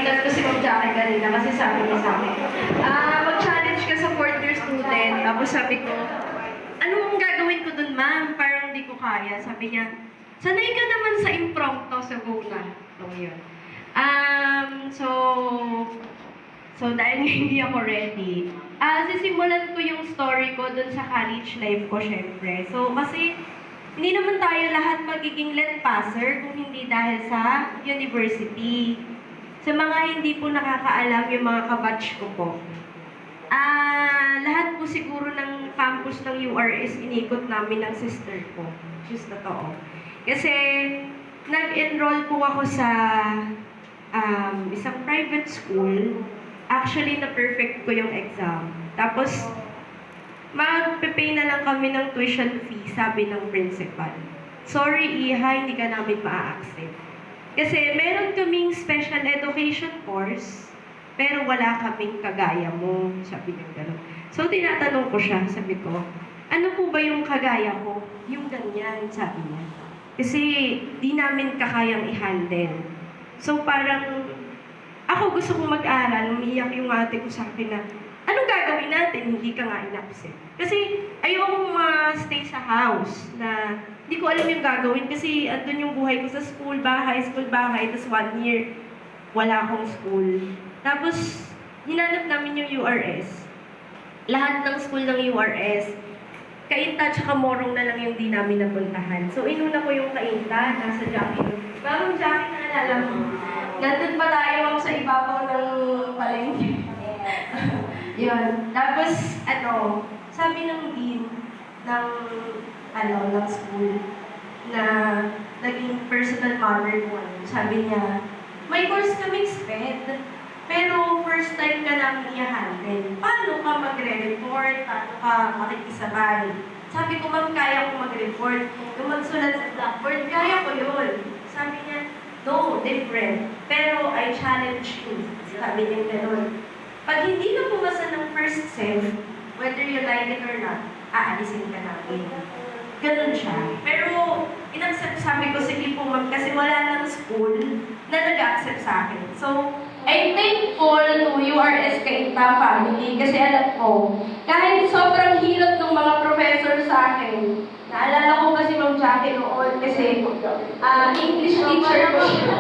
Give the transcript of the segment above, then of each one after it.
Balikan ko si Ma'am Jackie kanina kasi sabi niya sa akin, mag-challenge ka sa fourth year student. Tapos sabi ko, ano ang gagawin ko dun, ma'am? Parang hindi ko kaya. Sabi niya, sanay ka naman sa impromptu, sa go na. So, yun. So, dahil hindi ako ready, sisimulan ko yung story ko dun sa college life ko, syempre. So, kasi hindi naman tayo lahat magiging let passer kung hindi dahil sa university. Sa mga hindi po nakakaalam, yung mga kabatch ko po, lahat po siguro ng campus ng URS inikot namin ng sister ko. Just totoo. Kasi nag-enroll po ako sa isang private school. Actually, na-perfect ko yung exam. Tapos, mag-pay na lang kami ng tuition fee, sabi ng principal. Sorry, Iha, hindi ka namin ma-accept. Kasi meron kaming special education course, pero wala kaming kagaya mo, sabi niya gano'n. So, tinatanong ko siya, sabi ko, ano po ba yung kagaya ko? Yung ganyan, sabi niya. Kasi di namin kakayang i-handle. So, parang, ako gusto kong mag-aral, umiiyak yung ate ko sa akin na, anong gagawin natin? Hindi ka nga in-accept. Kasi ayokong stay sa house na hindi ko alam yung gagawin kasi andun yung buhay ko sa school, bahay, tapos 1 year, wala akong school. Tapos, hinanap namin yung URS. Lahat ng school ng URS, Kainta tsaka Morong na lang yung di namin napuntahan. So, inuna ko yung Kainta, nasa Jackie. Bagong Jackie, naalala mo? Nandun pa tayo sa ibabaw ng palengke. Yun. Tapos, sabi ng dean ng school na naging personal mother ko, sabi niya, may course kaming SPED, pero first time ka namin i-handle. Paano ka magre-report? Paano ka makikisabay? Sabi ko, ma'am, kaya ko mag-report. Yung magsulat sa blackboard, kaya ko yun. Sabi niya, no, different. Pero I challenge you. Sabi niya gano'n. Pag hindi ka pumasa ng first sem, whether you like it or not, aalisin ka namin. Ganun siya. Pero, sabi ko, sige po ma'am, kasi wala ng school na nag-accept sa akin. So, I'm thankful to URS Kainta family kasi alam ko, kahit sobrang hirap ng mga professor sa akin, naalala ko kasi Ma'am Jackie noon kasi English teacher ko siya.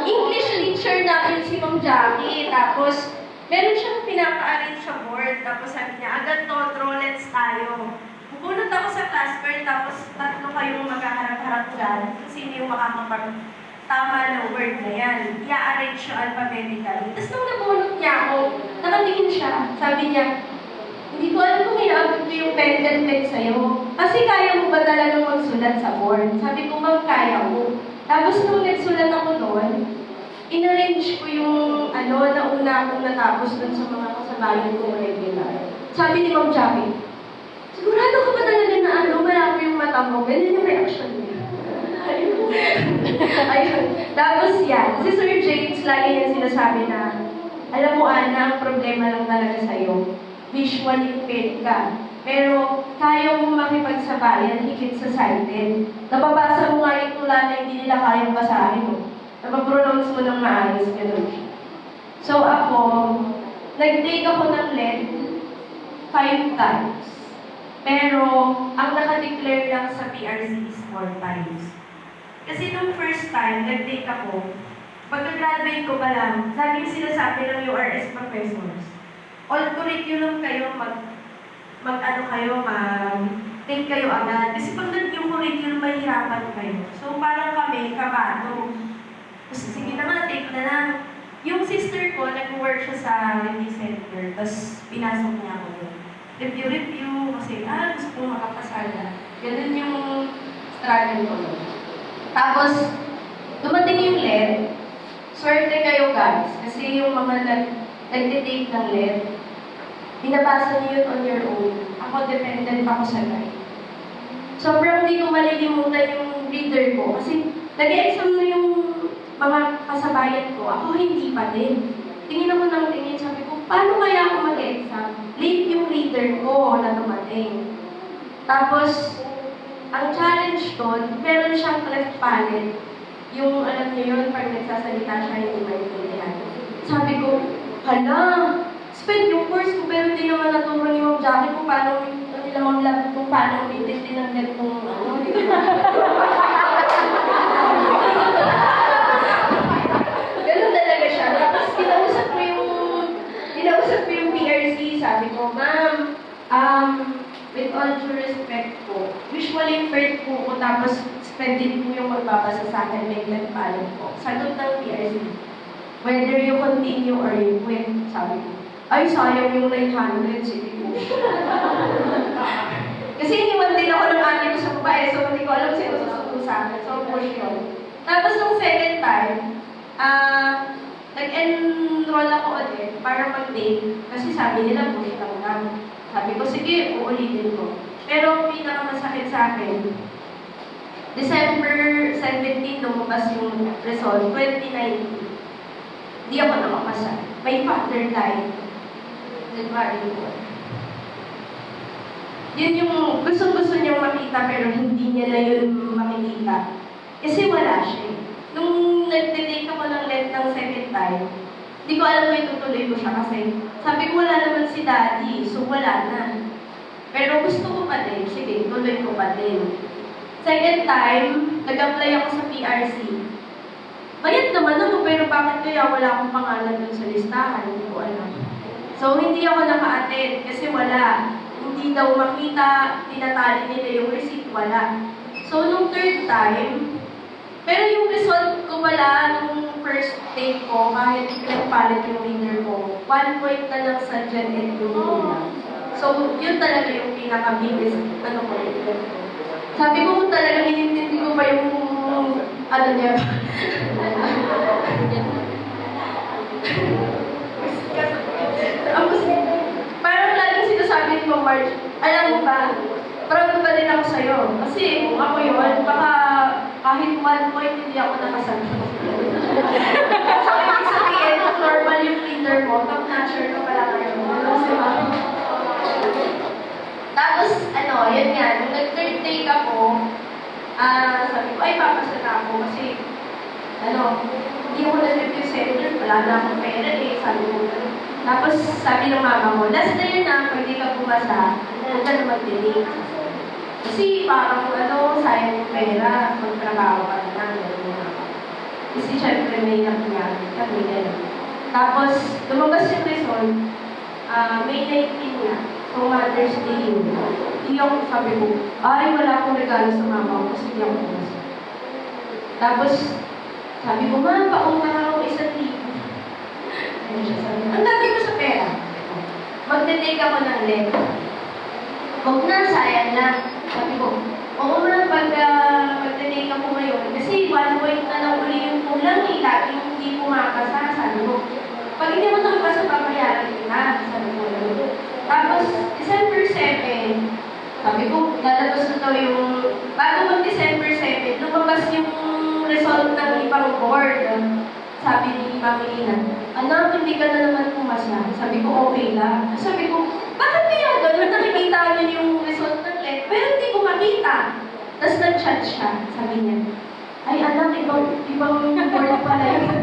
English teacher namin si Ma'am Jackie. Tapos, meron siyang pinapa-arrange sa board. Tapos sabi niya, agad let's tayo. Pupunod ako sa classroom, tapos 3 kayong magkaharap-harap dyan. Sino yung makakapag-tama ng word na yan. I-arrange siya alphabetically. Tapos nung nabunot niya ako, nakatingin siya. Sabi niya, hindi ko alam kung inaabot ko yung pen and pen sa'yo. Kasi kaya mo ba talagang magsulat sa board? Sabi ko, ma'am, kaya mo. Tapos nung nagsulat ako noon, in-arrange ko yung nauna akong natapos dun sa mga kasabayan kong regular. Sabi ni Ma'am Jackie, sigurado ka ba talaga na malabo yung mata mo? Ganyan yung reaction niya. Ayun. Tapos yan, si Sir James lagi niya sinasabi na, alam mo Ana, ang problema lang talaga sa'yo. Visually impaired ka. Pero kaya mo makipagsabayan higit sa sighted. Nababasa mo nga yung tula na hindi nila kayang basahin mo. Napapronounce mo ng maayos, gano'n siya. So ako, nag-take ako ng lead 5 times. Pero, ang nakadeclare lang sa PRC is 4 times. Kasi nung first time, nag-take ako, pagka-graduate ko pa lang, laging sinasabi ng URS professors, all curriculum kayo, mag-take kayo agad. Kasi pag yung curriculum, mahirapan kayo. So, parang kami, kabado. Sige naman, take na lang. Yung sister ko, nag-work siya sa review center, tapos pinasok niya ako doon. Review, kasi, gusto kong makapasal na. Ganun yung struggle ko doon. Tapos, dumating yung LED, swerte kayo guys, kasi yung mga nag-take ng LED, binabasa niyo yun on your own. Ako, dependent ako sa guide. Sobrang hindi ko malilimutan yung reader ko, kasi nag-exam na yung mga kasabayan ko, ako hindi pa din. Tingin ako ng tingin, sabi ko, paano kaya ako mag-exam? Late yung reader ko na dumating. Tapos, ang challenge doon, meron siyang cleft palate. Yung alam niyo yun, pag nagsasalita siya, hindi maintindihan. Sabi ko, hala, spend yung course ko, pero hindi naman naturo ni Ma'am Jackie kung paano, nila Ma'am Lab, kung paano intindi ng ganitong, ganun talaga siya. Tapos kinausap ko yung PRC, sabi ko, Ma'am, with all due respect po, usually third po ko, tapos spend din po yung magbabasa sa akin, may left palette po. Sagot ng PRC, whether you continue or you quit, sabi ko. Ay, sayang yung 900, sige po. Kasi iniwan din ako ng ate ko sa babae, so hindi ko alam sino susunod sa akin. So, push yun. Tapos nung second time, nag-enroll ako ulit para mag-date. Kasi sabi nila, push lang lang. Sabi ko, sige, uulitin ko. Pero pinakamasakit sa akin, December 17 lumabas yung result, 2019. Di ako nakapasa. My father died. January 4. Yun yung gusto niyang makita pero hindi niya na yun makikita. Kasi wala siya. Nung nag-take ako ng left ng second time, hindi ko alam kung itutuloy ko siya kasi sabi ko wala naman si daddy, so wala na. Pero gusto ko pa din, sige, tuloy ko pa din. Second time, nag-apply ako sa PRC. Bayad naman ako, pero bakit kaya wala akong pangalan dun sa listahan? Hindi ko alam. So, hindi ako naka-attend kasi wala. Hindi daw makita, tinatali nila yung receipt, wala. So, nung third time, pero yung result ko pala, nung first take ko, kahit nagpalit yung winner ko, 1 point na lang sa Gen Ed yung nila. So, yun talaga yung pinaka-biggest, ko. Sabi ko kung talagang inintindi ko pa yung, niya. Parang laging sinasabi ni Ma'am Marge, alam mo ba, proud pa din ako sa'yo. Kasi kung ako yun, baka kahit 1 point hindi ako nakasagot. So, ibig sabihin, normal yung leader mo, top-notcher ka pala kayo. Tapos, yun nga, nung nag-third take ako, sabi ko, ay, papasa na ako kasi, hindi ako na-trip yung center, wala na akong pera sabi ko. Tapos, sabi ng mama ko, last na yun na, pag di ka pumasa, huwag ka na mag-delay. Kasi parang, sayang yung pera, magtrabaho ka na lang, kasi syempre may nangyari kami gano'n. Tapos, lumabas yung result, May 19 na. So, Mother's Day yun. Hindi ako sabi ko, ay, wala akong regalo sa mama ko kasi hindi ako pumasa. Tapos, sabi ko, ma, pautang ako 1,000. Ayun siya sabi, ang dami ko sa pera. Magte-take ako ng left. Huwag na, sayang lang. Sabi ko, oo na, pag magte-take ako ngayon, kasi 1 point na lang uli yung kulang, laging hindi pumapasa. Sabi ko, pag hindi mo nakapasa, papayaran kita. Sabi ko, tapos, December 7, sabi ko, lalabas na daw yung, bago mag-December 7, lumabas yung result ng ibang board. Sabi ni Mami Ina, anak, hindi ka na naman pumasa. Sabi ko, okay lang. Sabi ko, bakit kaya gano'n? Nakikita niyo yung result ng LED, pero hindi ko makita. Tapos nag-chat siya, sabi niya, ay anak, ibang board pala yun.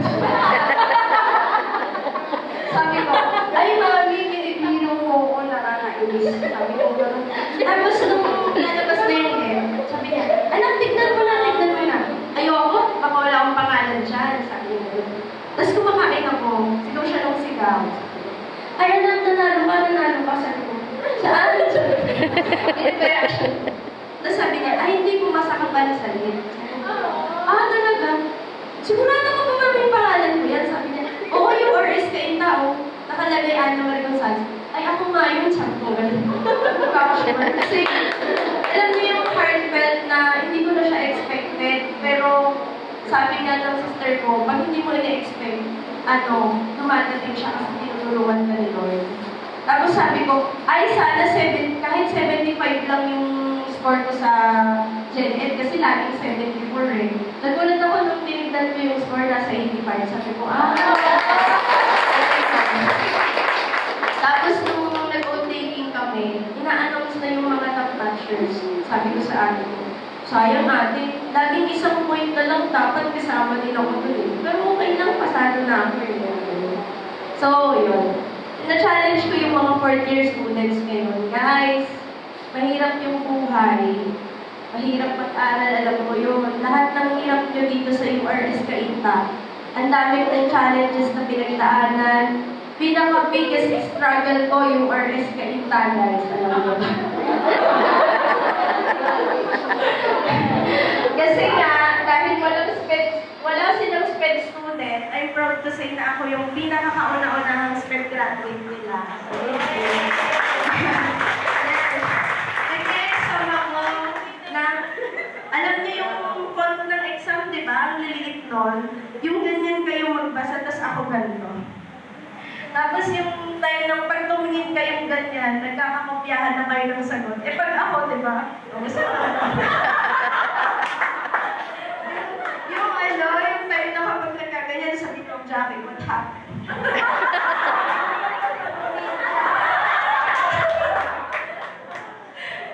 Sabi ko, ay Mami, binibiro mo ako, nakakainis. Sabi ko, gano'n. Tapos nung lalabas na yung LED, sabi niya, anak, tignan mo na. Ayoko, baka wala akong pangalan dyan. Sabi niya. Tapos kumakain ako, sigaw siya ng sigaw. Ay, anak, nanalo ka. Sabi ko, saan? Reaction. Tapos sabi niya, ay, hindi pumasa ka pala sa LED. Talaga? Sigurado ko ba may pangalan ko yan? Sabi niya, oo, yung ORS ka yung tao. Nakalagay annual results. Ay, ako nga yun, sabi ko. Kasi, alam niyo yung heartfelt na hindi ko na siya expected, pero sabi nga ng sister ko, pag hindi mo ina-expect, dumadating siya kasi tinutulungan ka ni Lord. Tapos sabi ko, ay sana kahit 75 lang yung score ko sa Gen Ed kasi laging 74 eh. Nagulat ako nung tinignan ko yung score nasa 85. Sabi ko, Tapos nung nag-o-taking kami, ina-announce na yung mga top notchers. Sabi ko sa atin ko, sayang ate, laging 1 point na lang dapat kasama din ako dun eh. Pero okay lang, pasado na ako eh. So, yun. Na-challenge ko yung mga fourth year students ngayon. Guys, mahirap yung buhay. Mahirap mag-aral, alam mo yun. Lahat ng hirap nyo dito sa URS Cainta. Ang dami ng challenges na pinagdaanan. Pinaka-biggest struggle ko yung URS Cainta, guys. Alam mo yun. Kasi nga, dahil wala silang SPED student, I'm proud to say na ako yung pinakakauna-unahang SPED graduate nila. So, nag-exam ako na, alam niyo yung font ng exam, di ba? Ang liliit nun. Yung ganyan kayo magbasa, tas ako ganito. Tapos yung time ng pag tumingin kayong ganyan, nagkakakopyahan na kayo ng sagot. Eh pag ako, di ba? Yung time na kapag nagkaganyan, sabi ko, Jackie, what happened?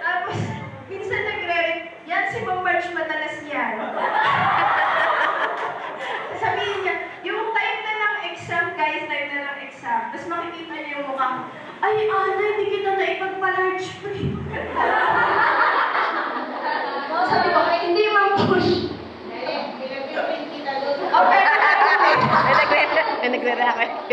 Tapos, minsan yan si Ma'am March madalas yan. Sabihin niya, yung time na ng exam, guys, time na ng exam, tapos makikita niya yung mukha ko, ay, Ana, hindi kita na ipagpa-large print. Sabi ko, hindi ma-push. Okay. May nagre-react.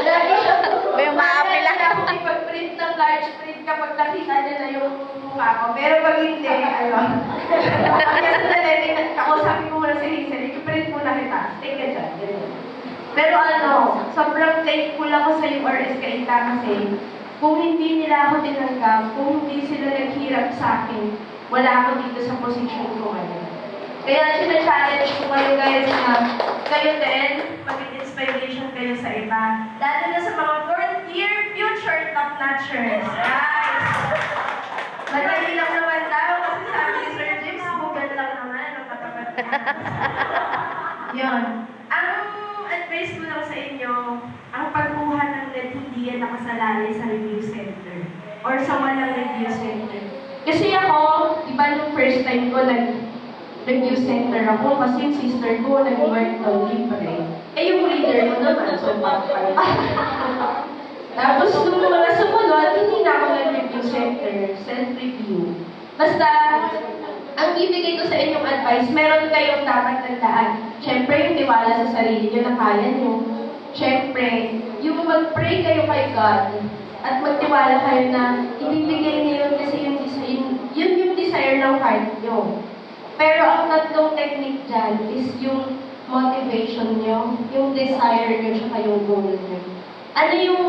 Lagi siya. May umaapila. May pag-print ng large print kapag nakita niya na yung mukha ko. Pero pag hindi, ayun. Kaya sandali, kausapin ko muna si Hazel, i-print muna kita. Take ka dyan. Pero sobrang thankful ako sa URS Cainta kasi kung hindi nila ako tinanggap, kung hindi sila naghirap sa akin, wala ako dito sa posisyon ko ngayon. Kaya sina-challenge ko kayo guys na kayo din, maging inspiration kayo sa iba. Lalo na sa mga fourth year future top-notchers. Guys! Madali lang naman daw kasi sabi ni Sir James, bugan lang naman ang katapat niya. Yun. Ang advice ko lang sa inyo, ang pagkuha ng net hindi yan nakasalalay sa review center or sa walang review center. Kasi ako, iba nung first time ko nag-review center ako kasi yung sister ko nag-work daw libre. Eh yung leader ko naman, so bakit? Tapos nung mga sumunod, hindi na ako nag-review center, self-review. Basta, ang ibigay ko sa inyong advice, meron kayong dapat tandaan. Siyempre, yung tiwala sa sarili nyo na kaya nyo. Siyempre, yung mag-pray kayo kay God at magtiwala kayo na ibibigay niyo yun kasi yun yung desire ng heart nyo. Pero ang tatlong technique dyan is yung motivation nyo, yung desire nyo, tsaka yung goal nyo. Ano yung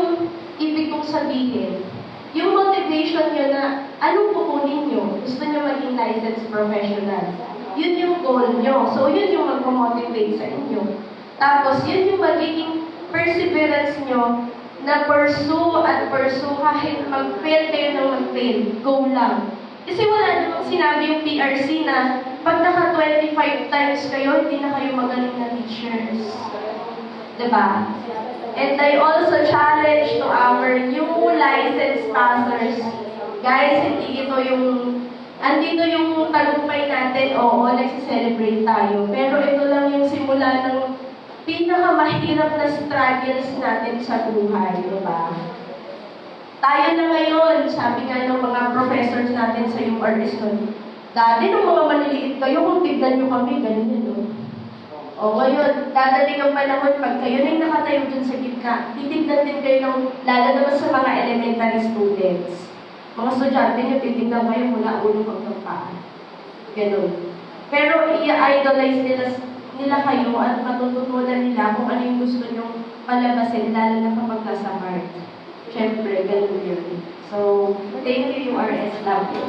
ibig kong sabihin? Yung motivation nyo na anong kukunin nyo? Gusto nyo maging licensed professional. Yun yung goal nyo. So, yun yung mag-motivate sa inyo. Tapos, yun yung magiging perseverance nyo na pursue at pursue kahit mag-fail kayo ng mag-fail. Go lang. Kasi wala namang sinabi yung PRC na pag naka-25 times kayo, hindi na kayo magaling na teachers. Diba? And I also challenge to our new licensed passers. Guys, hindi ito andito yung tagumpay natin, oo, nagsiselebrate tayo. Pero ito lang yung simula ng pinakamahirap na struggles natin sa buhay, diba? Tayo na ngayon, sabi nga ng mga professors natin sa URS nun, dati nung mga maliliit kayo, kung tignan nyo kami, ganyan, no? O ngayon, dadating ang panahon, pag kayo na yung nakatayo dun sa gitna, titignan din kayo ng, lalo naman sa mga elementary students. Mga estudyante nyo, titignan kayo mula ulo hanggang paa. Ganun. Pero i-idolize nila kayo at matututunan nila kung ano yung gusto nyong palabasin, lalo na kapag nasa heart. Siyempre, ganun yun. So, thank you, URS. Love you.